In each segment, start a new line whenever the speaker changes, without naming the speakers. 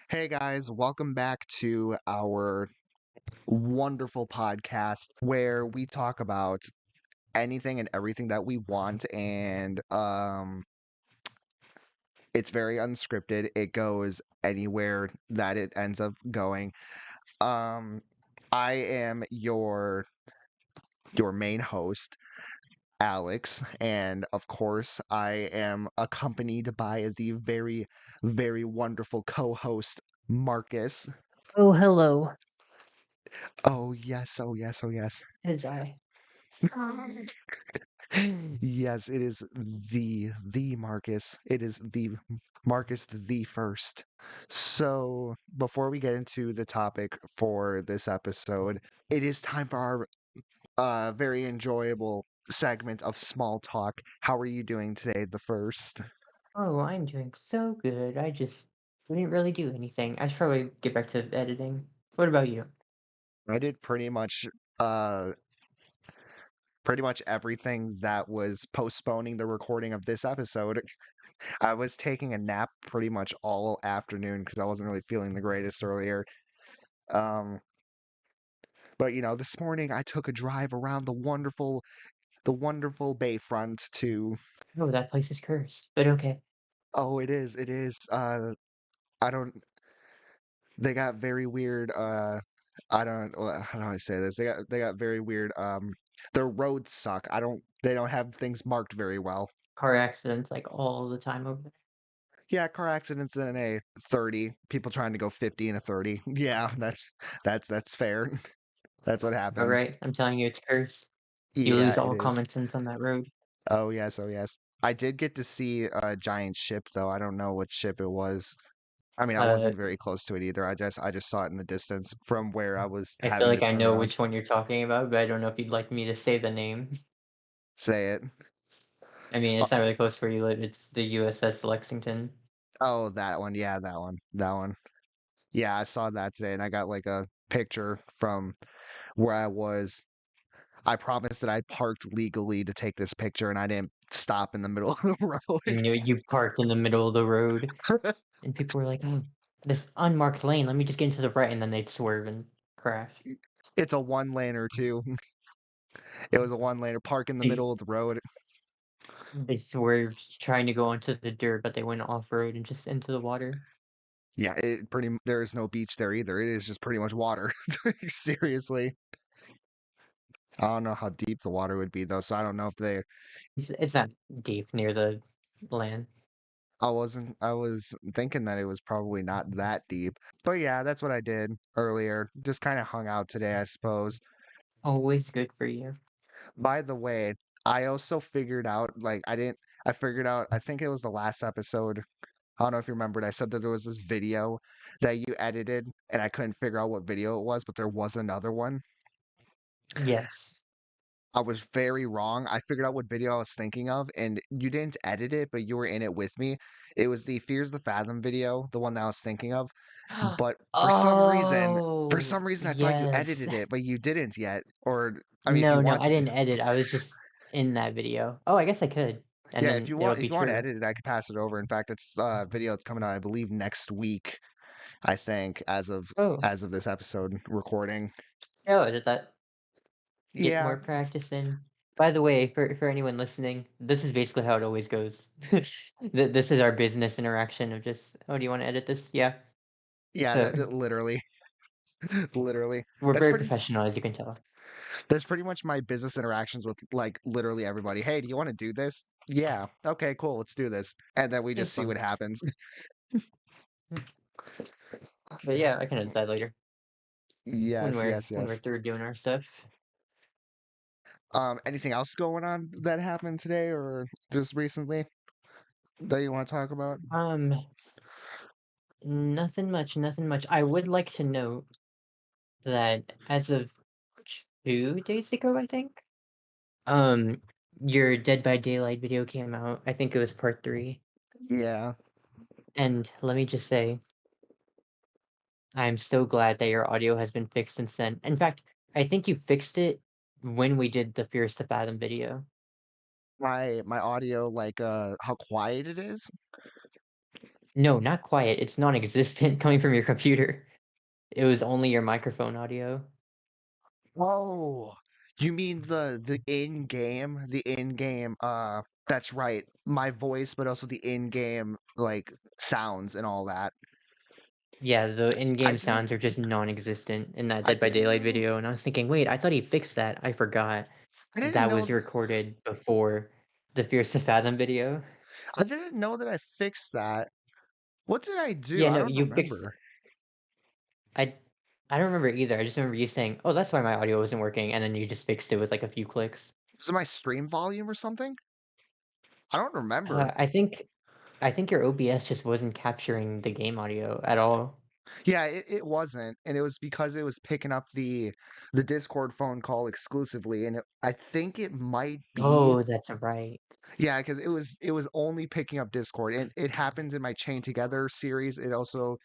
Hey guys, welcome back to our wonderful podcast where we talk about anything and everything that we want and it's very unscripted. It goes anywhere that it ends up going. Um I am your main host, Alex, and of course, I am accompanied by the very wonderful co-host Marcus.
Oh, hello.
Oh yes, oh yes, oh yes.
It is I.
Yes, it is the Marcus. It is the Marcus the first. So, before we get into the topic for this episode, it is time for our very enjoyable segment of small talk. How are you doing today, the first?
Oh, I'm doing so good. I just didn't really do anything. I should probably get back to editing. What about you?
I did uh pretty much everything that was postponing the recording of this episode. I was taking a nap pretty much all afternoon because I wasn't really feeling the greatest earlier. Um, but this morning I took a drive around the wonderful Bayfront to.
Oh, that place is cursed, but okay.
Oh, it is, it is. I don't. They got very weird. I don't. How do I say this? They got very weird. Their roads suck. I don't. They don't have things marked very well.
Car accidents like all the time over there.
Yeah, car accidents in a 30. People trying to go 50 in a 30. Yeah, that's fair. That's what
All
happens.
right, I'm telling you, it's cursed. You
Yeah,
lose
it
all
is.
common sense on that road.
Oh yes, oh yes. I did get to see a giant ship though. I don't know what ship it was. I mean, I
Uh,
wasn't very close to it either. I just saw it in the distance from where I was
I feel
having to
like I
turn
know
around.
which one you're talking about, but I don't know if you'd like me to say the name.
Say it.
I mean,
Oh,
it's not really close where you live. It's the USS Lexington.
oh, that one. Yeah, that one. That one. Yeah, I saw that today and I got like a picture from where I was. I promised that I parked legally to take this picture and I didn't stop in the middle of the road.
And you parked in the middle of the road. And people were like, "Oh, this unmarked lane, let me just get into the right," and then they'd swerve and crash.
It's a one laner too. It was a one laner park in the
They
middle of the road.
they swerved trying to go onto the dirt, but they went off-road and just into the water.
Yeah, there is no beach there either. It is just pretty much water. Seriously. I don't know how deep the water would be though, so I don't know if they
It's not deep near the land.
I was thinking that it was probably not that deep. But yeah, that's what I did earlier. Just kind of hung out today, I suppose.
Always good for you.
By the way, I also figured out like I figured out I think it was the last episode. I don't know if you remembered. I said that there was this video that you edited and I couldn't figure out what video it was, but there was another one.
Yes.
I was very wrong. I figured out what video I was thinking of, and you didn't edit it, but you were in it with me. It was the Fears the Fathom video, the one that I was thinking of. But for
Oh,
some reason, I thought you
yes.
edited it, but you didn't yet. Or, I mean, if you
No, no,
want
I
to,
didn't edit, I was just in that video. Oh, I guess I could, and
yeah,
then it'll be
if you want to
true.
edit it, I could pass it over. In fact, it's a video that's coming out, I believe, next week. I think
Oh,
as of this episode recording.
I'll edit that. Get
Yeah,
more practice in. By the way, for anyone listening, this is basically how it always goes. This is our business interaction of just, "Oh, do you wanna edit this?" "Yeah."
yeah,
So,
literally, literally.
we're
That's
very
pretty
professional, as you can tell.
That's pretty much my business interactions with like literally everybody. Hey, do you want to do this? Yeah. Okay, cool. Let's do this. And then we
It's
just see
fun.
what happens.
But yeah, I can edit that later
Yes, yes,
when we're
yes.
through doing our stuff.
Anything else going on that happened today or just recently that you want to talk about?
Um, nothing much, nothing much. I would like to note that as of 2 days ago, I think, um, your Dead by Daylight video came out. I think it was part 3,
Yeah.
and let me just say, I'm so glad that your audio has been fixed since then. In fact, I think you fixed it when we did the Fears to Fathom video.
My audio, like how quiet it is.
No, not quiet. It's non-existent coming from your computer. It was only your microphone audio.
Oh, you mean the in-game, that's right. My voice, but also the in-game like sounds and all that.
Yeah, the
I
in-game
didn't
sounds are just non-existent in that
I
Dead by
didn't
Daylight
know
video, and I was thinking, "Wait, I thought he fixed that. I forgot.
I didn't
That
know
was
th-
recorded before the Fears to Fathom video."
I didn't know that I fixed that. What did I do?
Yeah,
I
no,
don't
you fixed
remember.
I I don't remember either. I just remember you saying, "Oh, that's why my audio wasn't working," and then you just fixed it with, like, a few clicks.
Is it my stream volume or something? I don't remember.
I think your OBS just wasn't capturing the game audio at all.
Yeah, it wasn't, and it was because it was picking up the Discord phone call exclusively, and I think it might be
Oh, that's right.
yeah, because it was only picking up Discord, and it happens in my Chain Together series. It also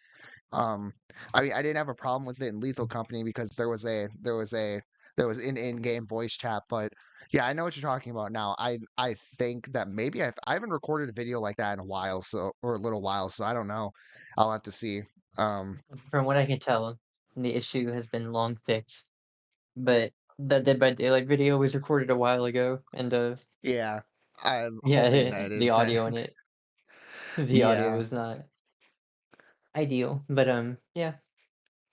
um, I mean, I didn't have a problem with it in Lethal Company because there was an in-game voice chat, but yeah, I know what you're talking about now. I think that maybe I haven't recorded a video like that in a while, so or a little while, so I don't know. I'll have to see. Um,
From what I can tell, the issue has been long fixed, but that Dead by Daylight video was recorded a while ago, and,
yeah, I'm hoping
yeah,
that
the
is
audio in it the audio
yeah,
was not ideal, but, yeah,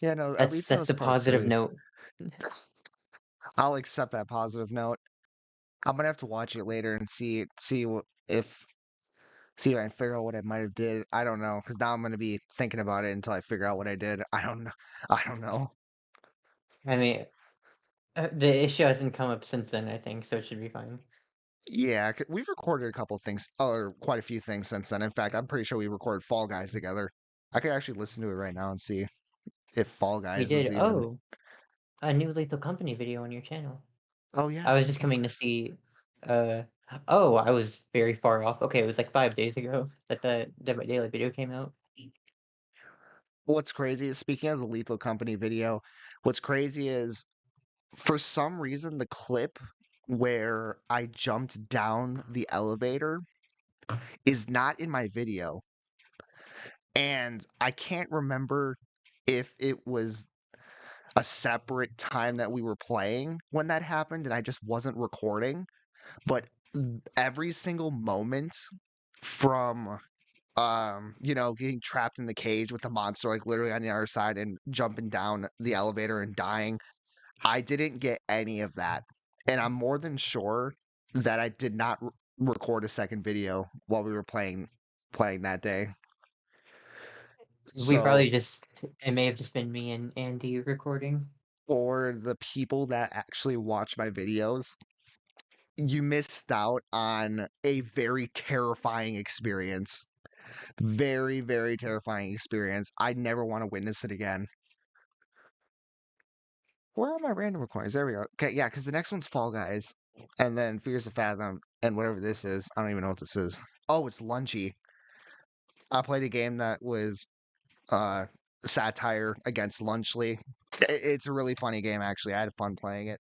yeah. No, at
that's
least that
that's
was
a positive
partially.
note.
I'll accept that positive note. I'm gonna have to watch it later and if see if I can figure out what I might have did. I don't know, because now I'm gonna be thinking about it until I figure out what I did. I don't know. I don't know.
I mean, the issue hasn't come up since then, I think, so it should be fine.
Yeah, we've recorded a couple things, or quite a few things since then. In fact, I'm pretty sure we recorded Fall Guys together. I could actually listen to it right now and see if Fall
We
Guys was
did
even.
oh, a new Lethal Company video on your channel.
Oh
I was
yes.
just coming to see, uh oh, I was very far off. Okay, it was, like, 5 days ago that the Dead by Daylight video came out.
What's crazy is speaking of the Lethal Company video, what's crazy is for some reason the clip where I jumped down the elevator is not in my video. And I can't remember if it was a separate time that we were playing when that happened and I just wasn't recording, but every single moment from getting trapped in the cage with the monster like literally on the other side and jumping down the elevator and dying, I didn't get any of that. And I'm more than sure that I did not record a second video while we were playing that day.
We
So
probably just it may have just been me and Andy recording.
for the people that actually watch my videos, you missed out on a very terrifying experience. Very, very terrifying experience. I never want to witness it again. Where are my random recordings? There we go. Okay, yeah, because the next one's Fall Guys, and then Fears to Fathom, and whatever this is. I don't even know what this is. Oh, it's Lunchy. I played a game that was uh satire against Lunchly. It's a really funny game, actually. I had fun playing it.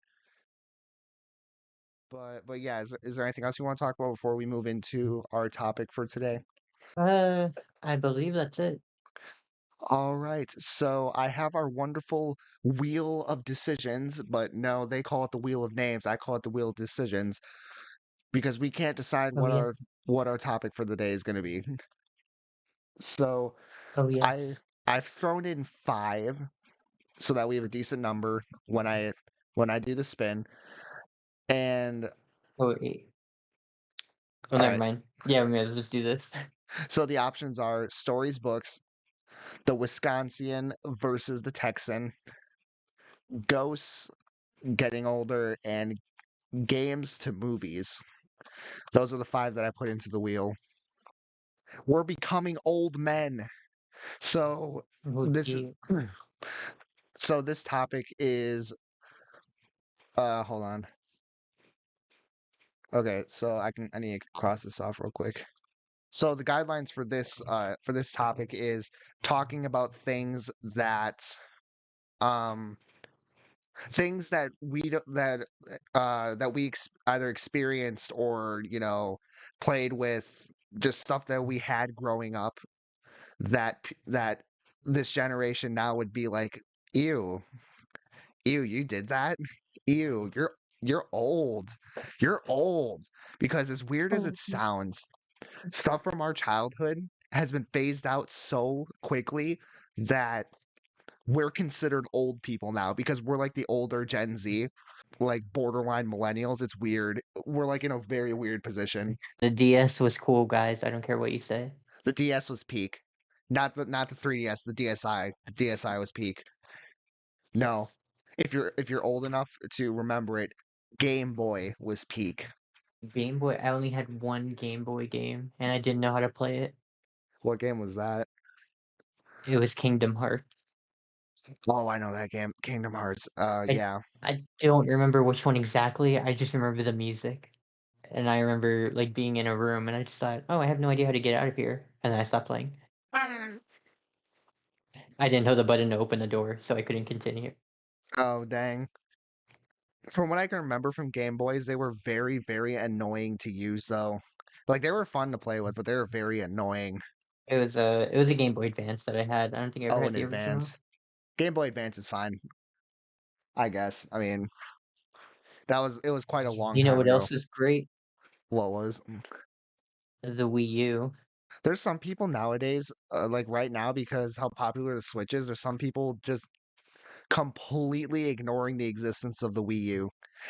But yeah, is there anything else you want to talk about before we move into our topic for today?
Uh, I believe that's it.
All right, so I have our wonderful wheel of decisions, but no, they call it the wheel of names. I call it the wheel of decisions because we can't decide
Oh,
what our topic for the day is going to be. So
oh,
I
yes.
I've thrown in five so that we have a decent number when I do the spin. And
Oh, wait. Oh,
all
never
right,
mind. Yeah, we may as well just do this.
so the options are stories, books, the Wisconsin versus the Texan, ghosts, getting older, and games to movies. Those are the five that I put into the wheel. We're becoming old men. So
Oh,
this
gee.
so this topic is hold on. Okay, so I need to cross this off real quick. So the guidelines for this topic is talking about um things that we don't that we either experienced or played with, just stuff that we had growing up. that this generation now would be like, ew, ew, you did that? Ew, you're old. You're old. Because as weird as it sounds, stuff from our childhood has been phased out so quickly that we're considered old people now because we're like the older Gen Z, like borderline millennials. It's weird. We're like in a very weird position.
The DS was cool, guys. I don't care what you say.
The DS was peak. Not the 3DS, the DSi. The DSi was peak. No.
Yes.
If you're old enough to remember it, Game Boy was peak.
Game Boy, I only had one Game Boy game, and I didn't know how to play it.
What game was that?
It was Kingdom Hearts.
Oh, I know that game. Kingdom Hearts.
I
Yeah.
I don't remember which one exactly. I just remember the music, and I remember like being in a room, and I just thought, oh, I have no idea how to get out of here, and then I stopped playing. I didn't know the button to open the door, so I couldn't continue.
Oh, dang. From what I can remember from Game Boys, they were very, very annoying to use, though. Like they were fun to play with, but they were very annoying.
It was a Game Boy Advance that I had. I don't think I ever
Oh,
had
in
the original.
advance. Game Boy Advance is fine, I guess. I mean, it was quite a long
You know
time
what
ago.
else is great?
What was?
The Wii U.
There's some people nowadays, like right now, because how popular the Switch is, there's some people just completely ignoring the existence of the Wii U.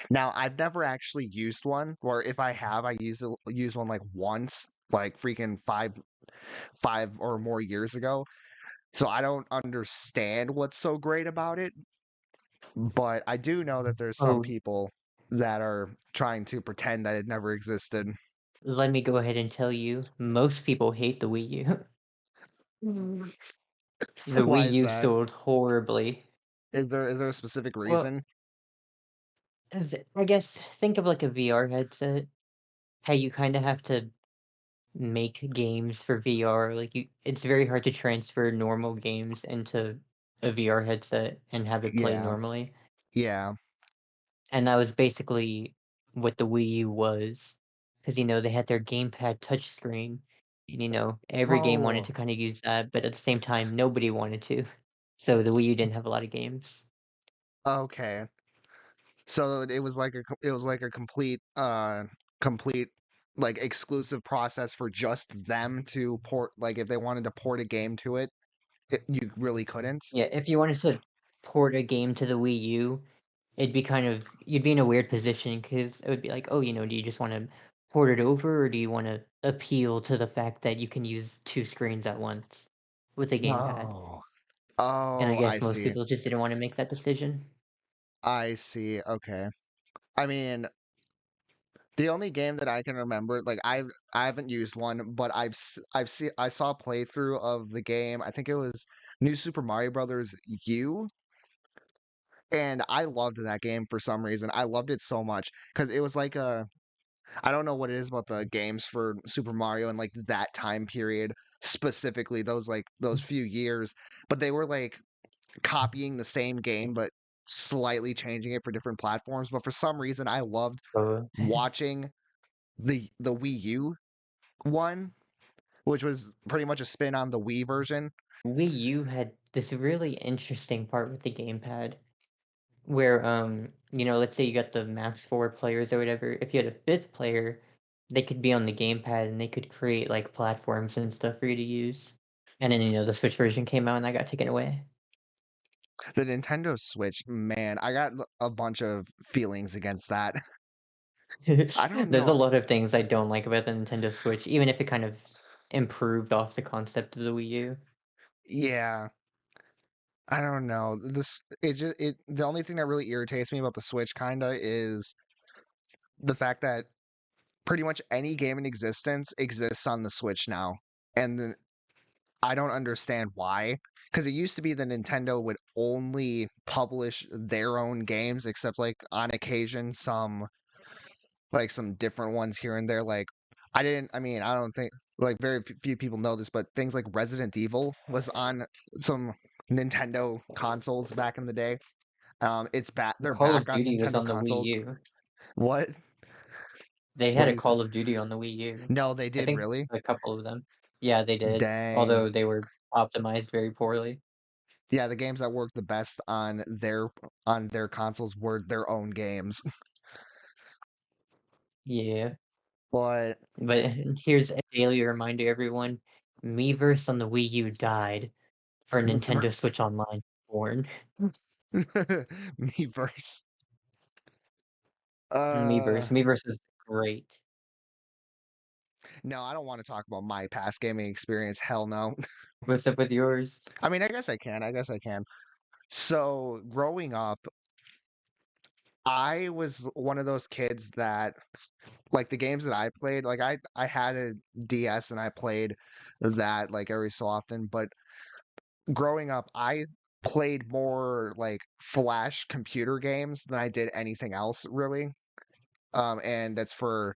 Now, I've never actually used one, or if I have, I use one like once, like freaking five or more years ago. So I don't understand what's so great about it, but I do know that there's some
Oh,
people that are trying to pretend that it never existed.
let me go ahead and tell you, most people hate the Wii U. The
Why
Wii
is
U
that?
sold horribly.
Is there a specific
Well,
reason?
I guess think of like a VR headset. How you kind of have to make games for VR. Like it's very hard to transfer normal games into a VR headset and have it play
Yeah,
normally.
yeah.
And that was basically what the Wii U was, because they had their gamepad touchscreen, and every game wanted
Oh,
to kind of use that, but at the same time, nobody wanted to. So the Wii U didn't have a lot of games.
okay. So it was like a complete like exclusive process for just them to port, like if they wanted to port a game to it, you really couldn't.
Yeah, if you wanted to port a game to the Wii U, you'd be in a weird position because it would be like, oh, do you just want to port it over, or do you want to appeal to the fact that you can use two screens at once with a gamepad?
Oh.
And I
Oh, I
guess most
see.
people just didn't want to make that decision.
I see. Okay. I mean, the only game that I can remember, like I haven't used one, but I saw a playthrough of the game. I think it was New Super Mario Brothers U, and I loved that game for some reason. I loved it so much because it was like a I don't know what it is about the games for Super Mario and like that time period specifically, those few years, but they were like copying the same game but slightly changing it for different platforms. But for some reason, I loved
So
watching the Wii U one, which was pretty much a spin on the Wii version.
Wii U had this really interesting part with the gamepad where, let's say you got the max four players or whatever. If you had a fifth player, they could be on the gamepad and they could create like platforms and stuff for you to use. And then, the Switch version came out and that got taken away.
The Nintendo Switch, man, I got a bunch of feelings against that. I don't
There's a
know.
lot of things I don't like about the Nintendo Switch, even if it kind of improved off the concept of the Wii U.
Yeah, I don't know. The only thing that really irritates me about the Switch kinda is the fact that pretty much any game in existence exists on the Switch now. And I don't understand why. Because it used to be that Nintendo would only publish their own games, except like on occasion some different ones here and there. Like I mean, I don't think like very few people know this, but things like Resident Evil was on some Nintendo consoles back in the day. It's back. They're
Call of
back on
Duty was
Nintendo
on the Wii
consoles.
U.
What?
They
What
had
do
a
you say?
Call of Duty on the Wii U.
No, they
I
did
think
really.
a couple of them. Yeah, they did.
Dang.
Although they were optimized very poorly.
Yeah, the games that work the best on their consoles were their own games.
Yeah,
But
but here's a daily reminder, everyone. Miiverse on the Wii U died for Nintendo
Miiverse.
Switch Online born.
Miiverse.
Miiverse.
Uh,
Miiverse is great.
no, I don't want to talk about my past gaming experience. Hell no.
What's up with yours?
I mean, I guess I can. I guess I can. So, growing up, I was one of those kids that like the games that I played, like I had a DS and I played that like every so often, but growing up I played more like flash computer games than I did anything else really. And that's for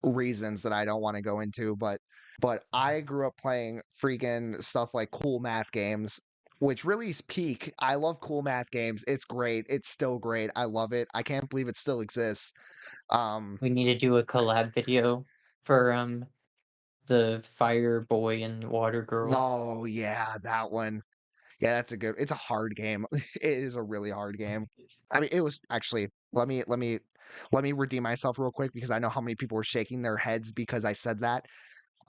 reasons that I don't want to go into, but I grew up playing freaking stuff like cool math games, which really is peak. I love cool math games. It's great. It's still great. I love it. I can't believe it still exists. Um,
We need to do a collab video for the Fire Boy and Water Girl.
oh yeah, that one. Yeah, that's a good. It's a hard game. It is a really hard game. I mean, it was actually. Let me redeem myself real quick because I know how many people were shaking their heads because I said that.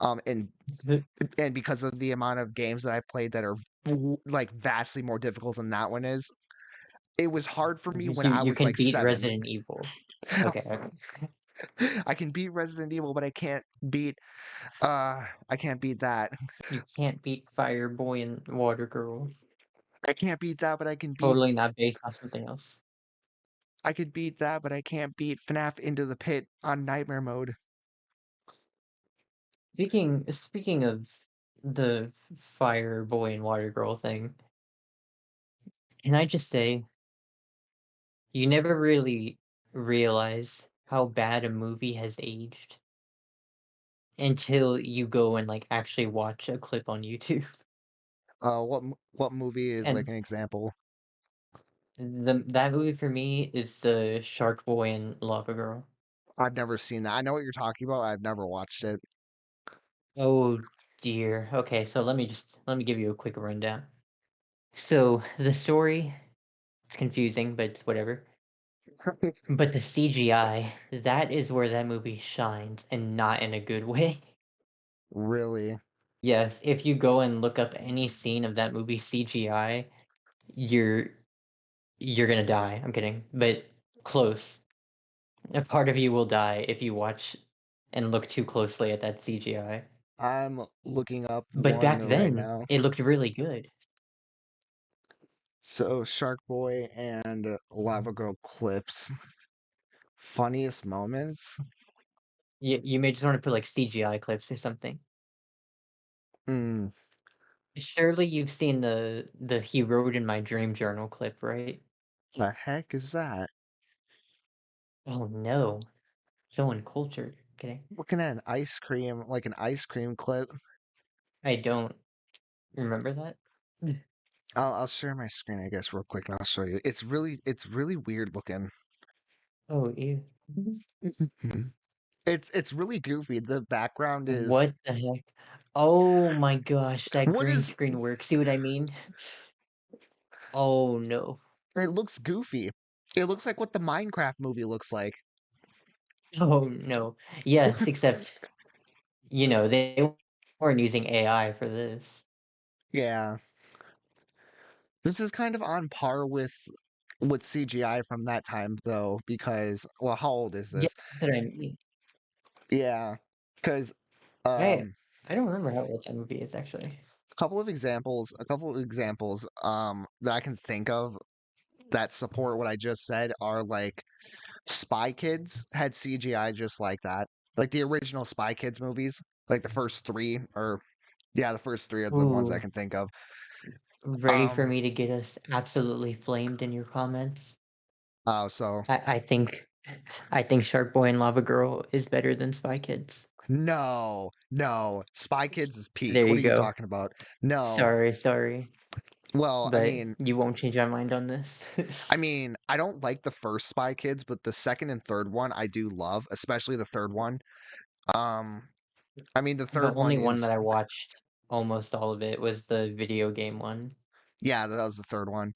And because of the amount of games that I've played that are like vastly more difficult than that one is, it was hard for me when I
You
was
can
like
beat
7.
Resident Evil. Okay, okay.
I can beat Resident Evil, but beat I can't beat that.
You can't beat Fire Boy and Water Girl.
I can't beat that, but
Totally not based on something else.
I could beat that, but I can't beat FNAF Into the Pit on nightmare mode.
Speaking of the Fire Boy and Water Girl thing, can I just say you never really realize how bad a movie has aged until you go and like actually watch a clip on YouTube.
What movie is like
And
an example?
that movie for me is the Shark Boy and Lava Girl.
I've never seen that. I know what you're talking about. I've never watched it.
Oh dear. Okay, so let me give you a quick rundown. So the story is confusing, but it's whatever. But the CGI, that is where that movie shines, and not in a good way.
Really?
Yes, if you go and look up any scene of that movie CGI, you're you're gonna die. I'm kidding, but close. A part of you will die if you watch and look too closely at that CGI.
I'm looking up
But
one
back
right
then,
now.
it looked really good.
So Shark Boy and Lava Girl clips. Funniest moments?
You may just want to put like CGI clips or something.
Hmm.
Surely you've seen the "He Wrote in My Dream Journal" clip, right?
The heck is that?
Oh no, so uncultured. Okay,
Looking at an ice cream, like an ice cream clip.
I don't remember that. Mm.
I'll share my screen, I guess, real quick, and I'll show you. It's really weird looking.
Oh, ew.
Mhm. It's really goofy. The background is
What the heck? Oh my gosh, that
what
green
is
screen work. See what I mean? Oh no.
it looks goofy. It looks like what the Minecraft movie looks like.
Oh no. Yes, except they weren't using AI for this.
Yeah. This is kind of on par with CGI from that time though, because well, how old is
Yeah,
this?
that's what I mean.
Yeah, because
I
um,
I don't remember how old that movie is actually.
a couple of examples that I can think of that support what I just said are like Spy Kids had CGI just like that, like the original Spy Kids movies, like the first three, or yeah, the first three are the ones I
Ooh,
can think of.
ready for
Um,
me to get us absolutely flamed in your comments?
so
I think Shark Boy and Lava Girl is better than Spy Kids.
no, no, Spy Kids is peak.
There
What
you
are you
go.
talking about? No,
Sorry,
well,
but you won't change my mind on this.
I don't like the first Spy Kids, but the second and third one I do love, especially the third one. Um, I mean, the
The
third one
only one
is
that I watched. almost all of it was the video game one.
Yeah, that was the third one.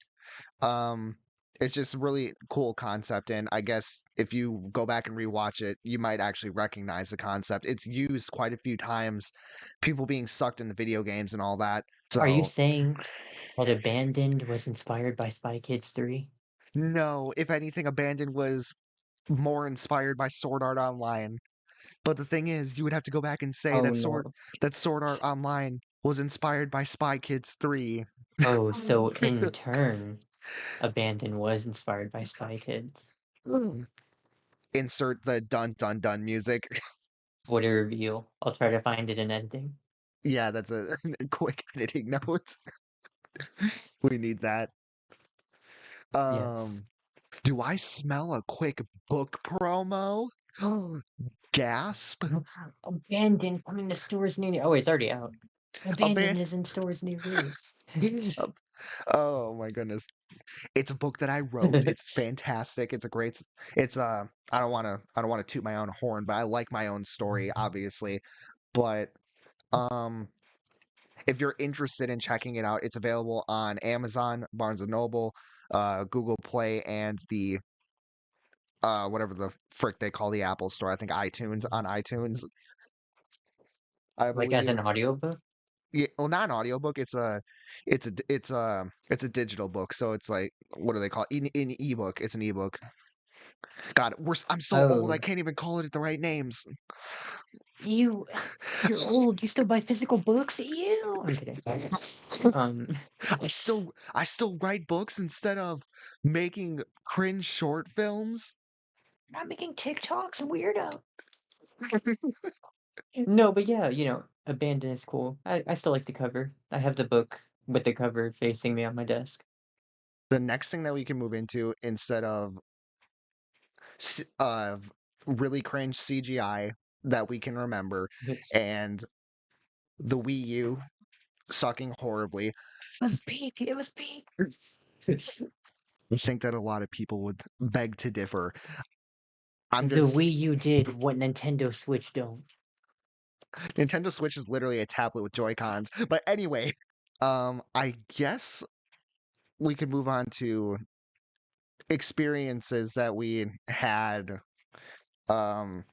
Um, it's just a really cool concept, and I guess if you go back and rewatch it, you might actually recognize the concept. It's used quite a few times, people being sucked into video games and all that.
Are you
So,
saying that Abandoned was inspired by Spy Kids 3?
no, if anything, Abandoned was more inspired by Sword Art Online. But the thing is, you would have to go back and say
Oh
that
no.
Sword Art Online was inspired by Spy Kids 3.
Oh, so in turn, Abandoned was inspired by Spy Kids.
Insert the dun dun dun music.
What a reveal. I'll try to find it in editing.
Yeah, that's a quick editing note. We need that.
Yes.
Um, do I smell a quick book promo? Gasp.
Abandoned coming to stores near you. Oh, it's already out. Abandoned
Aban-
is in stores near you.
oh my goodness. It's a book that I wrote. It's fantastic. It's a great it's I don't want to toot my own horn, but I like my own story, obviously. But um if you're interested in checking it out, it's available on Amazon, Barnes and Noble, Google Play, and the whatever the frick they call the Apple Store. I think iTunes on iTunes, I
Like as
believe.
an audiobook?
Yeah, well, not an audiobook. It's a digital book. So it's like what do they call it? In ebook? It's an ebook. God, I'm so old. I
Oh,
can't even call it the right names.
you, you're old. You still buy physical books? You. I'm kidding. Um,
I still write books instead of making cringe short films.
not making TikToks, weirdo. No, but yeah, Abandon is cool. I still like the cover. I have the book with the cover facing me on my desk.
The next thing that we can move into instead of of really cringe CGI that we can remember
It's
and the Wii U sucking horribly.
It was peak. It was peak.
I think that a lot of people would beg to differ. I'm
The
just
Wii U did what Nintendo Switch don't.
Nintendo Switch is literally a tablet with Joy-Cons. But anyway, I guess we could move on to experiences um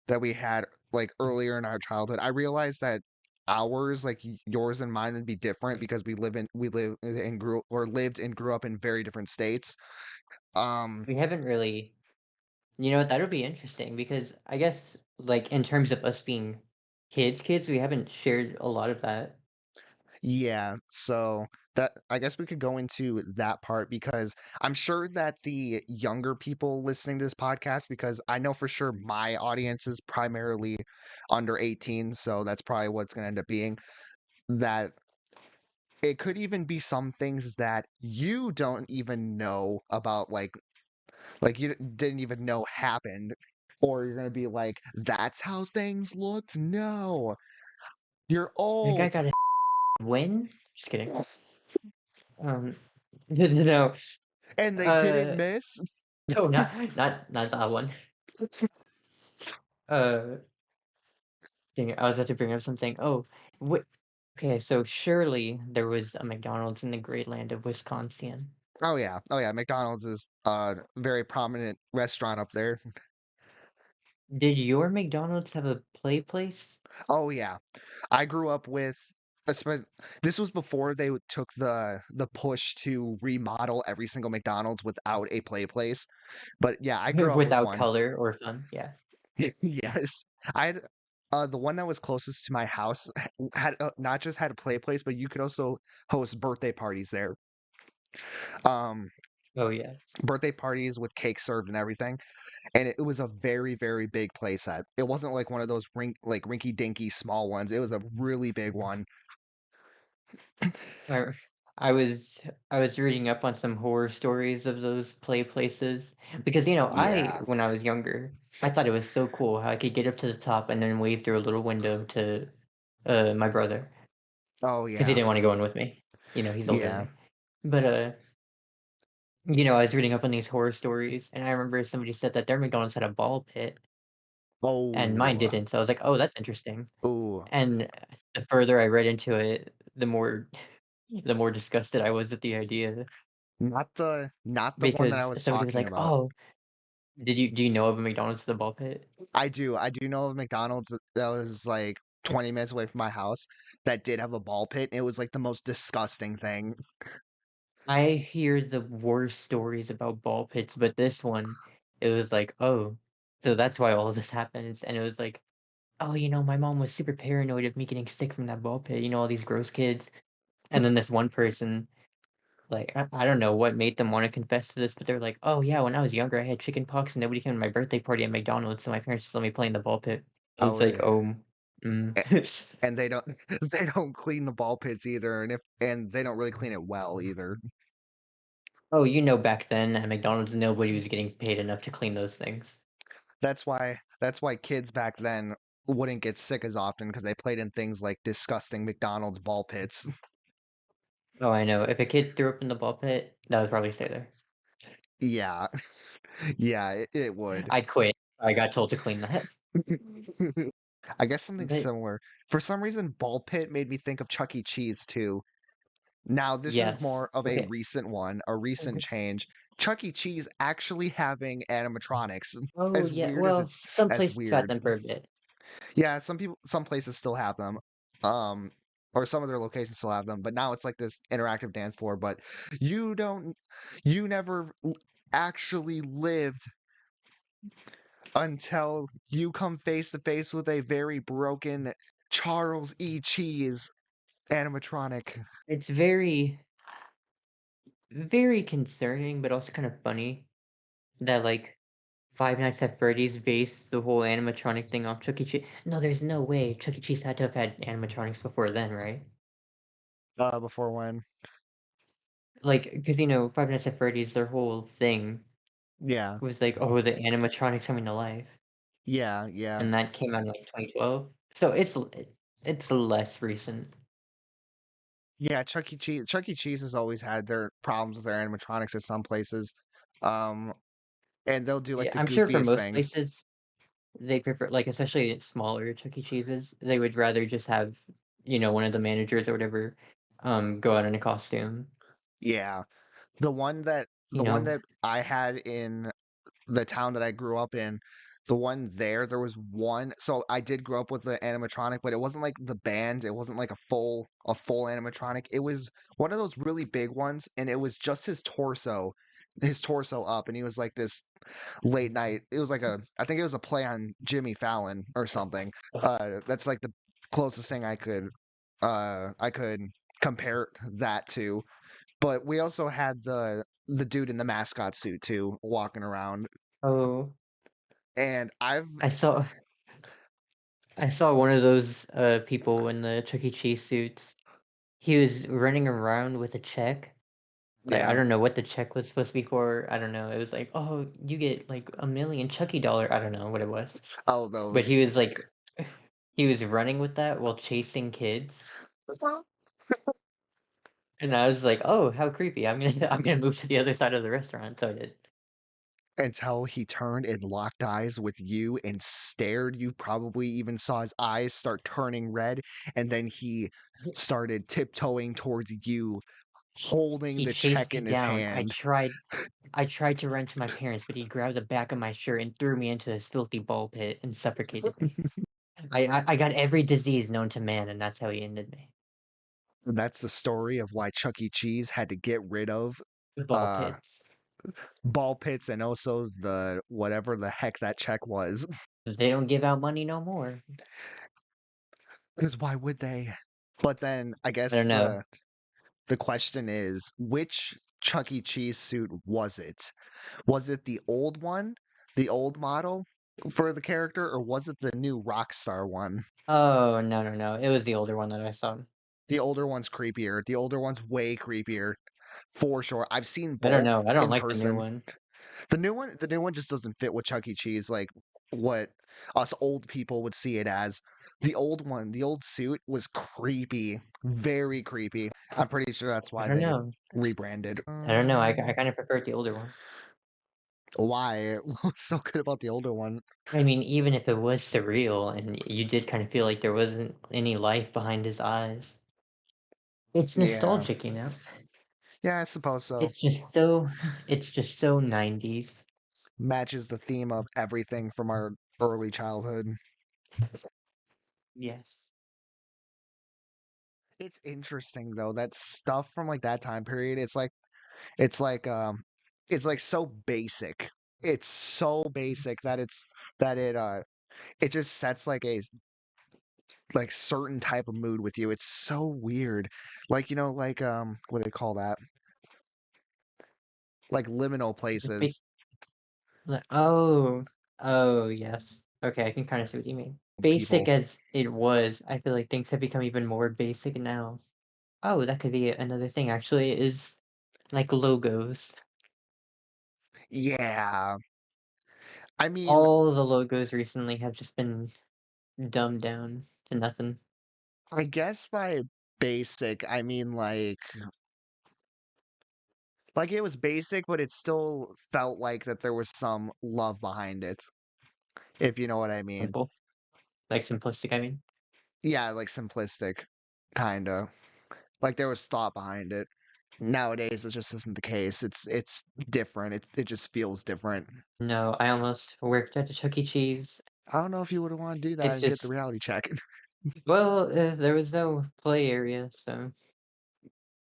that we had like earlier in our childhood. I realized that ours, like yours and mine, would be different because we live and grew or lived and grew up in very different states. Um,
We haven't really. You know what? That'll be interesting because I guess, like, in terms of us being kids, we haven't shared a lot of that.
yeah, so that I guess we could go into that part because I'm sure that the younger people listening to this podcast, because I know for sure my audience is primarily under 18, so that's probably what's going to end up being that it could even be some things that you don't even know about, like you didn't even know happened, or you're gonna be like, "That's how things looked." No, you're
That guy
old,
got a win. Just kidding. Um, no,
and they didn't
uh,
miss.
no, not that one. Uh, Dang it, I was about to bring up something. Oh, wait. Okay, so surely there was a McDonald's in the great land of Wisconsin.
Oh yeah. McDonald's is a very prominent restaurant up there.
Did your McDonald's have a play place?
Oh yeah, I grew up with. espe- This was before they took the push to remodel every single McDonald's without a play place. But yeah, I grew up with
Without
one.
color or fun? Yeah.
Yes. I had the one that was closest to my house had not just had a play place, but you could also host birthday parties there. Um,
Oh, yes.
birthday parties with cake served and everything. And it was a very, very big play set. It wasn't like one of those rinky dinky small ones. It was a really big one.
I I was reading up on some horror stories of those play places because I
Yeah.
when I was younger, I thought it was so cool how I could get up to the top and then wave through a little window to my brother
Oh
because he
yeah.
didn't want to go in with me. He's older than
Yeah.
me. But I was reading up on these horror stories and I remember somebody said that their McDonald's had a ball pit. and mine
Oh,
didn't. So I was like, "Oh, that's interesting."
ooh,
And the further I read into it, the more the more disgusted I was with the idea
not the one that I
because
was
somebody was
talking
like,
about.
"Oh, do you know of a McDonald's with a ball pit?"
I do know of McDonald's that was, like, 20 minutes away from my house that did have a ball pit, and it was, like, the most disgusting thing.
I hear the worst stories about ball pits, but this one, it was like, "Oh, so that's why all this happens," and it was like, "Oh, my mom was super paranoid of me getting sick from that ball pit, all these gross kids." And then this one person, like, I don't know what made them wanna confess to this, but they were like, "Oh, yeah, when I was younger, I had chicken pox and nobody came to my birthday party at McDonald's, so my parents just let me play in the ball pit." I was
Oh,
like,
yeah.
"Oh, mm."
And they don't they don't clean the ball pits either, and they don't really clean it well either.
Oh, back then at McDonald's, nobody was getting paid enough to clean those things.
That's why kids back then wouldn't get sick as often because they played in things like disgusting McDonald's ball pits.
Oh, I know. If a kid threw up in the ball pit, that would probably stay there.
Yeah. Yeah, it would.
I quit. I got told to clean that.
I guess something
But
similar. For some reason, ball pit made me think of Chuck E. Cheese too. Now, this is
yes.
more of a
Okay.
recent one, a recent
Mhm.
change. Chuck E. Cheese actually having animatronics,
Oh,
as
yeah.
weird as
Well,
it's
some
as
places had
weird.
them for a bit.
Yeah, some places still have them. Um, or some of their locations still have them, but now it's like this interactive dance floor, but you don't you never actually lived until you come face to face with a very broken Charles E. Cheese animatronic.
It's very, very concerning, but also kind of funny that, like, Five Nights at Freddy's based the whole animatronic thing off Chuck E. Cheese. No, there's no way. Chuck E. Cheese had to have had animatronics before then, right?
Before when?
Like, because Five Nights at Freddy's, their whole thing
Yeah,
was like, "Oh, the animatronics coming to life,"
yeah.
and that came out in, like, 2012. So it's less recent.
Yeah, Chuck E. Cheese has always had their problems with their animatronics at some places. Um, and they'll do like
Yeah,
the
I'm sure for
goofiest
most
things.
places, they prefer like, especially smaller Chuck E. Cheeses, they would rather just have, one of the managers or whatever, go out in a costume,
Yeah. The one that
you
the one
know?
that I had in the town that I grew up in, the one there was one. So I did grow up with the animatronic, but it wasn't like the band. It wasn't like a full animatronic. It was one of those really big ones, and it was just his torso up, and he was like this late night. It was like I think it was a play on Jimmy Fallon or something. That's like the closest thing I could compare that to. But we also had the dude in the mascot suit too, walking around.
Oh,
And
I saw I saw one of those, people in the Chuck E. Cheese suits. He was running around with a check. Like, I
yeah.
don't know what the check was supposed to be for, I don't know, it was like, "Oh, you get, like, 1,000,000 Chucky dollar," I don't know what it was.
Oh,
But
those.
he was, like he was running with that while chasing kids, and I was like, "Oh, how creepy, I'm gonna move to the other side of the restaurant," so I did.
Until he turned and locked eyes with you and stared. You probably even saw his eyes start turning red, and then he started tiptoeing towards you, holding
He
the
chased
check
me
in his
down,
hand.
I tried to run to my parents, but he grabbed the back of my shirt and threw me into this filthy ball pit and suffocated me. I got every disease known to man, and that's how he ended me.
And that's the story of why Chuck E. Cheese had to get rid of
The ball
uh
pits.
ball pits and also the whatever the heck that check was.
They don't give out money no more.
Because why would they? But then I
I don't
guess
know.
the question is, which Chuck E. Cheese suit was it? Was it the old one, the old model for the character, or was it the new Rockstar one?
Oh, no, no, no, it was the older one that I saw.
The older one's creepier. The older one's way creepier, for sure. I've seen
I don't
both
know, I don't
in
like the new
person.
one.
The new one just doesn't fit with Chuck E. Cheese like what us old people would see it as. The old one, the old suit was creepy, very creepy. I'm pretty sure that's
I
why
don't
they
know.
rebranded.
I don't know, I kinda preferred the older one.
Why? What's so good about the older one?
I mean, even if it was surreal and you did kind of feel like there wasn't any life behind his eyes, it's
Yeah.
nostalgic, you know?
Yeah, I suppose so.
It's just so 90s.
Matches the theme of everything from our early childhood.
Yes.
It's interesting though that stuff from like that time period. It's like it's like so basic. It's so basic that it just sets like a like certain type of mood with you. It's so weird. Like like what do they call that? Like liminal
It's a big
places.
oh, oh, yes. Okay, I can kinda see what you mean. Basic
People.
as it was, I feel like things have become even more basic now. Oh, that could be another thing actually, is, like, logos.
Yeah. I mean,
All the logos recently have just been dumbed down to nothing.
I guess by basic, I mean like it was basic, but it still felt like that there was some love behind it, if you know what I mean.
Simple. Like, simplistic, I mean.
Yeah, like simplistic, kinda. Like there was thought behind it. Nowadays, it just isn't the case. It's different. It just feels different.
No, I almost worked at a Chuck E. Cheese.
I don't know if you would want to do that
It's
and get the
just
reality check.
well, there was no play area, so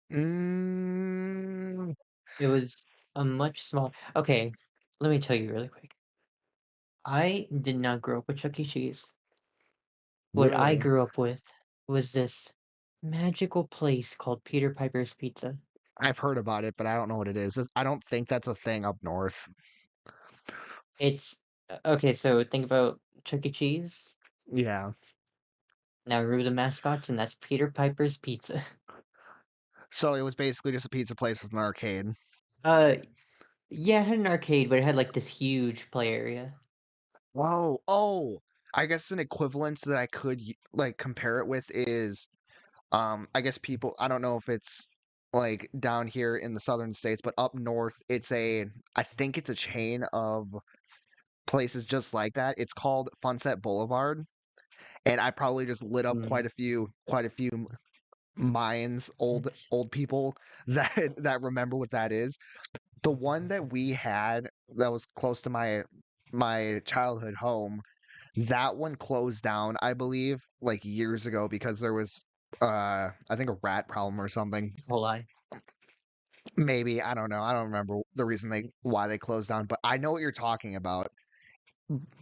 mm,
it was a much small okay, let me tell you really quick. I did not grow up with Chuck E. Cheese. What I
really?
grew up with was this magical place called Peter Piper's Pizza.
I've heard about it, but I don't know what it is. I don't think that's a thing up north.
It's okay, so think about Chuck E. Cheese.
Yeah.
Now remove the mascots, and that's Peter Piper's Pizza.
So it was basically just a pizza place with an arcade.
Uh, yeah, it had an arcade, but it had like this huge play area.
Whoa. Oh, I guess an equivalence that I could like compare it with is I guess people I don't know if it's like down here in the southern states, but up north I think it's a chain of places just like that. It's called Funset Boulevard, and I probably just lit up
Mm.
quite a few minds, old people that remember what that is. The one that we had that was close to my childhood home, that one closed down, I believe, like years ago because there was I think a rat problem or something.
Whole lie.
Maybe, I don't know. I don't remember the reason they why they closed down, but I know what you're talking about.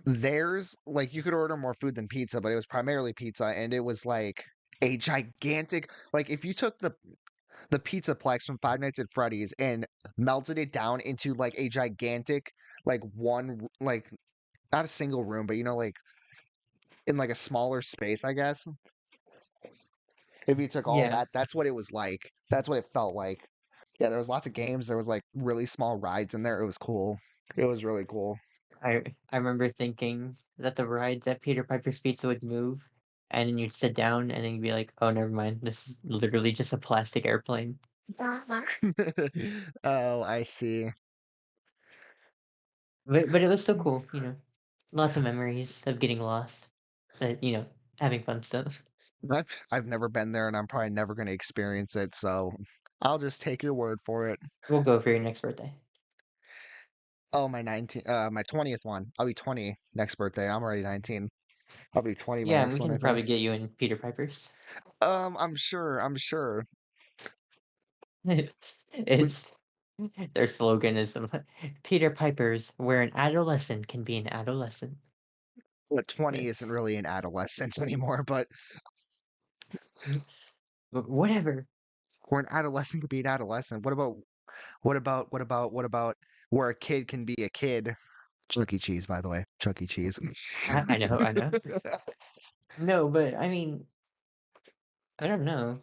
There's like you could order more food than pizza, but it was primarily pizza and it was like a gigantic like if you took the Pizzaplex from Five Nights at Freddy's and melted it down into like a gigantic like like not a single room, but like in like a smaller space, I guess. If you took all
Yeah,
that, that's what it was like. That's what it felt like. Yeah, there was lots of games. There was like really small rides in there. It was cool. It was really cool.
I remember thinking that the rides at Peter Piper's Pizza would move, and then you'd sit down, and then you'd be like, "Oh, never mind. This is literally just a plastic airplane."
Oh, I see.
But it was still cool, you know. Lots of memories of getting lost, but having fun stuff.
I've never been there, and I'm probably never going to experience it. So I'll just take your word for it.
We'll go for your next birthday.
Oh, my 20th one. I'll be 20 next birthday. I'm already 19. I'll be 20 my
Yeah, and
next
we
one, I
can
think.
probably get you in Peter Piper's.
I'm sure. I'm sure. We,
It's their slogan is Peter Piper's, where an adolescent can be an adolescent.
what 20
Right.
isn't really an adolescence anymore, but
Whatever.
where an adolescent could be an adolescent. What about where a kid can be a kid? Chuck E. Cheese, by the way. Chuck E. Cheese.
I know, I know. No, but I mean, I don't know.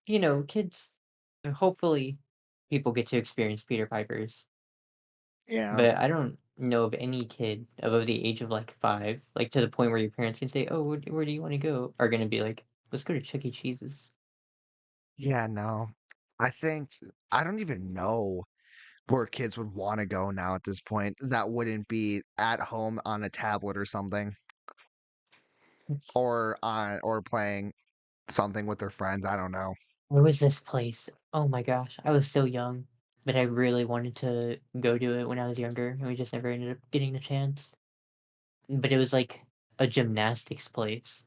Kids. Hopefully, people get to experience Peter Piper's,
Yeah.
but I don't know of any kid above the age of like 5, like to the point where your parents can say, "Oh, where do you want to go?" Are gonna be like, "Let's go to Chuck E. Cheese's."
Yeah, no. I think I don't even know. where kids would want to go now at this point. That wouldn't be at home on a tablet or something, or playing something with their friends. I don't know.
Where was this place? Oh my gosh, I was so young, but I really wanted to go to it when I was younger, and we just never ended up getting the chance. But it was like a gymnastics place,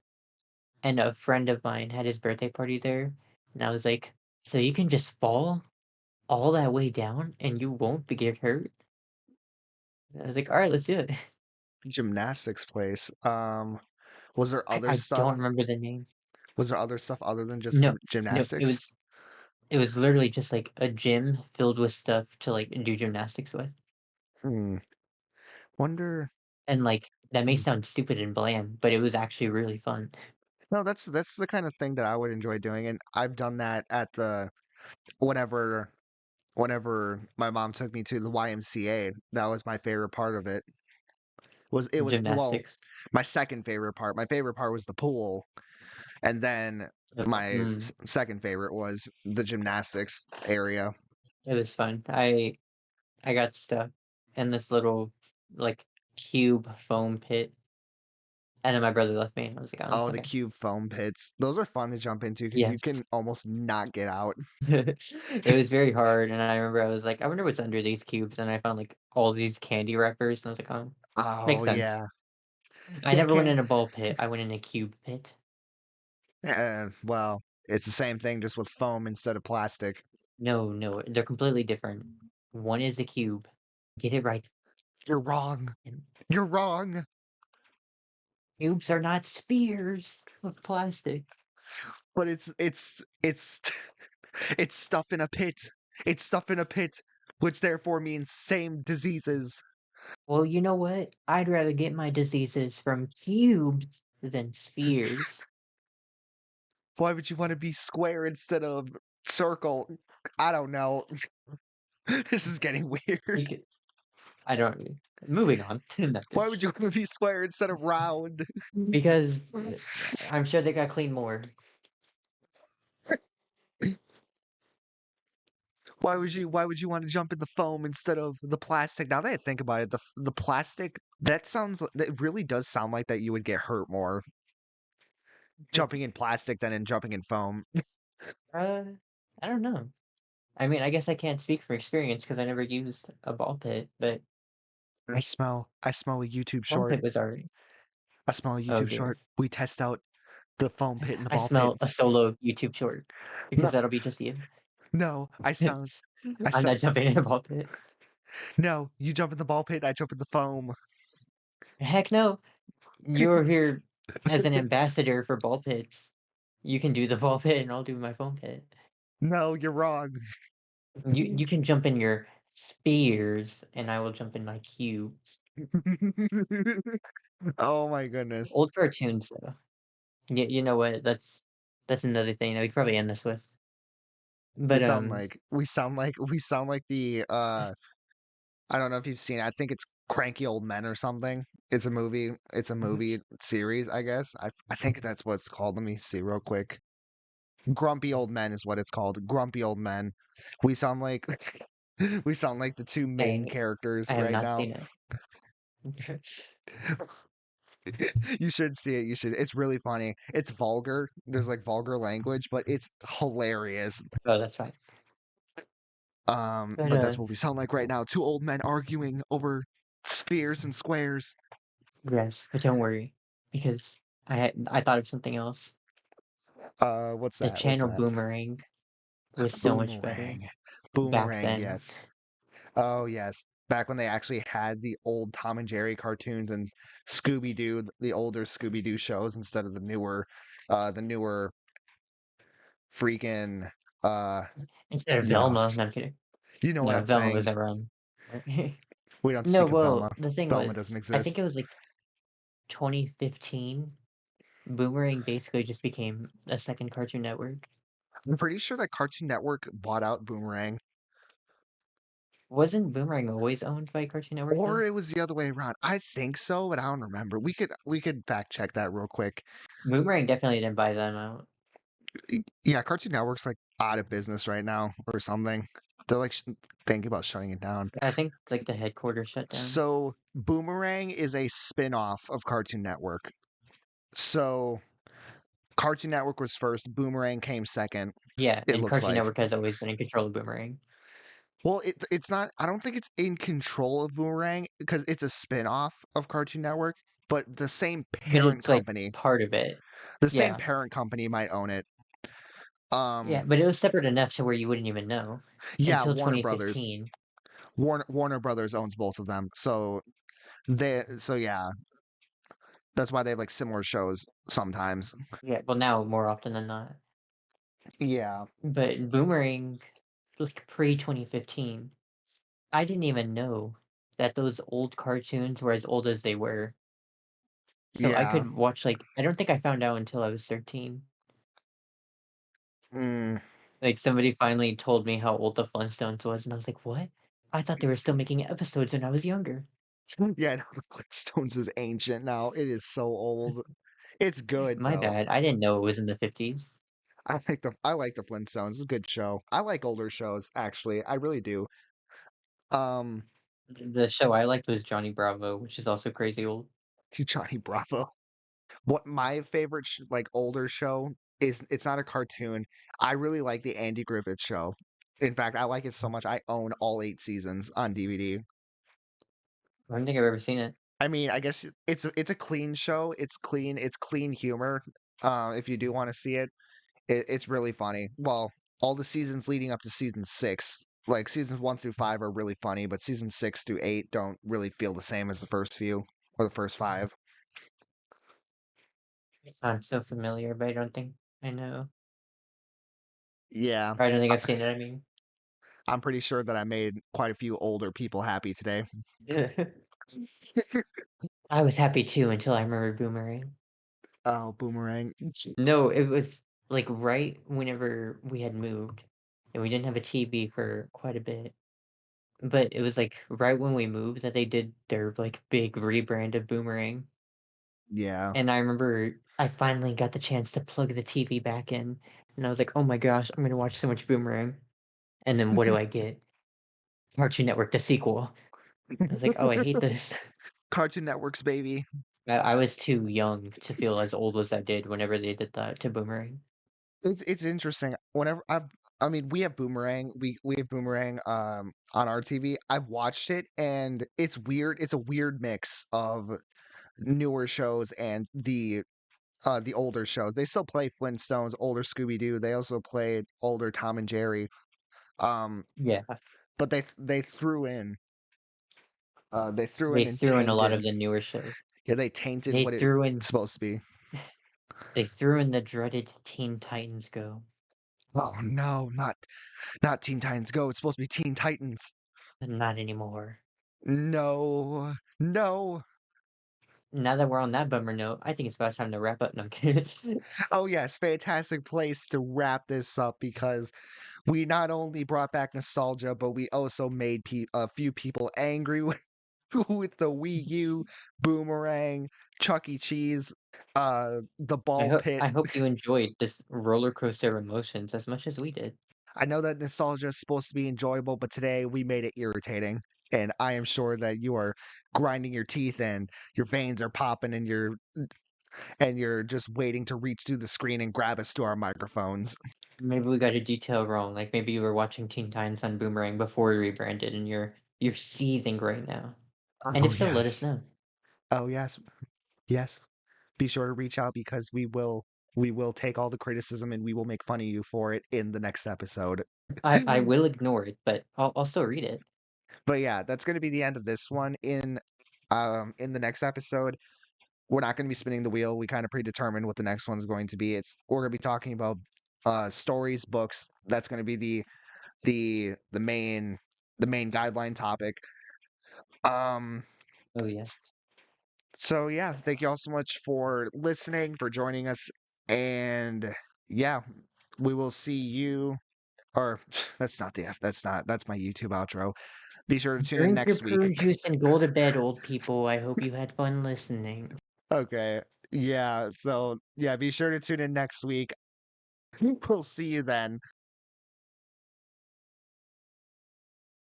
and a friend of mine had his birthday party there, and I was like, "So you can just fall all that way down and you won't be get hurt?" And I was like, "All right, let's do it."
Gymnastics place. Was there other
I
stuff?
don't remember the name.
Was there other stuff other than just
No, no,
gymnastics?
it was literally just like a gym filled with stuff to like do gymnastics with.
Hmm. Wonder.
And like that may
Hmm.
sound stupid and bland, but it was actually really fun.
No, that's the kind of thing that I would enjoy doing, and I've done that at the whenever whenever my mom took me to the YMCA. That was my favorite part of it. It was well,
Gymnastics.
my second favorite part. My favorite part was the pool, and then my
Mm,
second favorite was the gymnastics area.
it was fun. I got stuck in this little like cube foam pit, and then my brother left me, and I was like, "Oh,
Oh, the
okay."
cube foam pits. Those are fun to jump into because you
Yes.
can almost not get out.
It was very hard, and I remember I was like, "I wonder what's under these cubes," and I found like all these candy wrappers, and I was like, "Oh, makes
Oh
sense."
yeah.
I
Yeah,
never went
can
in a ball pit. I went in a cube pit.
well, it's the same thing just with foam instead of plastic.
No, no, they're completely different. One is a cube. Get it right.
You're wrong. You're wrong.
Cubes are not spheres of plastic.
But it's it's stuff in a pit. It's stuff in a pit, which therefore means same diseases.
Well, you know what? I'd rather get my diseases from cubes than spheres.
Why would you want to be square instead of circle? I don't know. This is getting weird.
Bec- I don't. Moving on.
Why would you want to be square instead of round?
Because I'm sure they got clean more.
Why would you want to jump in the foam instead of the plastic? Now that I think about it, the plastic that really does sound like that you would get hurt more jumping in plastic than in jumping in foam.
Uh, I don't know. I mean, I guess I can't speak from experience because I never used a ball pit, but
I smell a YouTube
ball
short.
pit was alright.
I smell a
Oh
YouTube
dear.
short. We test out the foam pit and the
I
ball
smell a
pits.
solo YouTube short
No,
because that'll be just you.
no, I
I'm
sound
not jumping in a ball pit.
no. You jump in the ball pit, I jump in the foam.
Heck no. You're here as an ambassador for ball pits. You can do the ball pit and I'll do my foam pit.
No, you're wrong.
You can jump in your spheres and I will jump in my cubes.
Oh my goodness.
Old cartoons though. You know what? That's another thing that we could probably end this with.
We
But
sound like we sound like the I don't know if you've seen it. I think it's Cranky Old Men or something. It's a movie. It's a movie series, I guess. I think that's what it's called. Let me see real quick. Grumpy Old Men is what it's called. Grumpy Old Men. We sound like we sound like the two main
I
characters
I have
right
not
now.
seen it.
You should see it. You should. It's really funny. It's vulgar. There's like vulgar language, but it's hilarious.
Oh, that's fine. But
But that's what we sound like right now. Two old men arguing over spheres and squares.
yes, but don't worry because I thought of something else.
What's
The
that? What's
channel
that?
Boomerang was so much better
Boomerang.
back
Boomerang,
then.
yes. Oh, yes. Back when they actually had the old Tom and Jerry cartoons and Scooby Doo, the older Scooby Doo shows instead of the newer freaking, uh,
Instead of
no,
Velma. No, I'm kidding.
you know what
No,
I'm
Velma was
saying.
never on.
We don't
No,
speak of
well,
Velma.
the thing
Velma doesn't
was, I think
exist.
it was like 2015. Boomerang basically just became a second Cartoon Network.
I'm pretty sure that Cartoon Network bought out Boomerang,
Wasn't Boomerang always owned by Cartoon Network
or
though?
it was the other way around. I think so, but I don't remember. We could fact check that real quick.
Boomerang definitely didn't buy them out.
Yeah, Cartoon Network's like out of business right now or something. They're like thinking about shutting it down.
I think like the headquarters shut down.
So Boomerang is a spin-off of Cartoon Network. So Cartoon Network was first, Boomerang came second,
Yeah,
it
and
looks
Cartoon
like.
Network has always been in control of Boomerang.
Well, it's not, I don't think it's in control of Boomerang because it's a spin-off of Cartoon Network, but the same
But
parent
it's like
company,
part of it.
the same
Yeah.
parent company might own it.
Yeah,
Um,
but it was separate enough to where you wouldn't even know
yeah,
until
Warner Brothers.
2015.
Warner Brothers owns both of them. So yeah, that's why they have like similar shows sometimes.
Yeah, well now more often than not.
Yeah.
But Boomerang, like pre-2015, I didn't even know that those old cartoons were as old as they were. So I
Yeah.
could watch like I don't think I found out until I was 13.
Mm.
Like somebody finally told me how old the Flintstones was, and I was like, "What? I thought they were still making episodes when I was younger."
Yeah, no, the Flintstones is ancient now. It is so old. It's good
My
though.
bad. I didn't know it was in the 50s.
I like the Flintstones. It's a good show. I like older shows actually. I really do. Um,
The show I liked was Johnny Bravo, which is also crazy old.
Johnny Bravo. What my favorite like older show is, it's not a cartoon. I really like the Andy Griffith Show. In fact, I like it so much I own all 8 seasons on DVD.
I don't think I've ever seen it.
I mean, I guess it's a clean show. It's clean. It's clean humor. If you do want to see it, it's really funny. Well, all the seasons leading up to season 6, like seasons 1 through 5, are really funny, but season 6 through 8 don't really feel the same as the first few or the first 5.
It sounds so familiar, but I don't think I know.
Yeah,
Or I don't think
I-
I've seen it, I mean.
I'm pretty sure that I made quite a few older people happy today.
I was happy too until I remembered Boomerang.
Oh, Boomerang.
No, it was like right whenever we had moved, and we didn't have a TV for quite a bit. But it was like right when we moved that they did their like big rebrand of Boomerang.
Yeah.
And I remember I finally got the chance to plug the TV back in, and I was like, "Oh my gosh, I'm gonna watch so much Boomerang." And then what do I get? Cartoon Network, the sequel. I was like, "Oh, I hate this."
Cartoon Network's baby.
I was too young to feel as old as I did whenever they did that to Boomerang.
It's interesting. Whenever I mean, we have Boomerang. We have Boomerang on our TV. I've watched it and it's weird. It's a weird mix of newer shows and the older shows. They still play Flintstones, older Scooby Doo. They also played older Tom and Jerry. Um,
Yeah,
but they threw in
they
and
threw in a lot of
tainted.
the newer shows.
Yeah, they tainted
They
what it's
threw in
supposed to be.
they threw in the dreaded Teen Titans Go.
Oh no, not Teen Titans Go. It's supposed to be Teen Titans.
Not anymore.
No, no.
Now that we're on that bummer note, I think it's about time to wrap up. No, I'm kidding.
Oh yes, fantastic place to wrap this up because we not only brought back nostalgia, but we also made a few people angry with the Wii U, Boomerang, Chuck E. Cheese, the
I
ball
hope
pit.
I hope you enjoyed this roller coaster of emotions as much as we did.
I know that nostalgia is supposed to be enjoyable, but today we made it irritating. And I am sure that you are grinding your teeth and your veins are popping and you're just waiting to reach through the screen and grab us to our microphones.
Maybe we got a detail wrong. Like maybe you were watching Teen Titans on Boomerang before we rebranded, and you're seething right now. And
Oh
if so, let us
yes.
know.
Oh yes. Yes. Be sure to reach out because we will take all the criticism and we will make fun of you for it in the next episode.
I will ignore it, but I'll still read it.
But yeah, that's going to be the end of this one. In the next episode, we're not going to be spinning the wheel. We kind of predetermined what the next one's going to be. We're going to be talking about stories, books. That's going to be the main guideline topic. Um
Oh yes.
so yeah, thank you all so much for listening, for joining us, and yeah, we will see you. Or that's my YouTube outro. Be sure to tune in
Drink your
next week.
prune juice and go to bed, old people. I hope you had fun listening.
Okay. Yeah, so yeah, be sure to tune in next week. We'll see you then.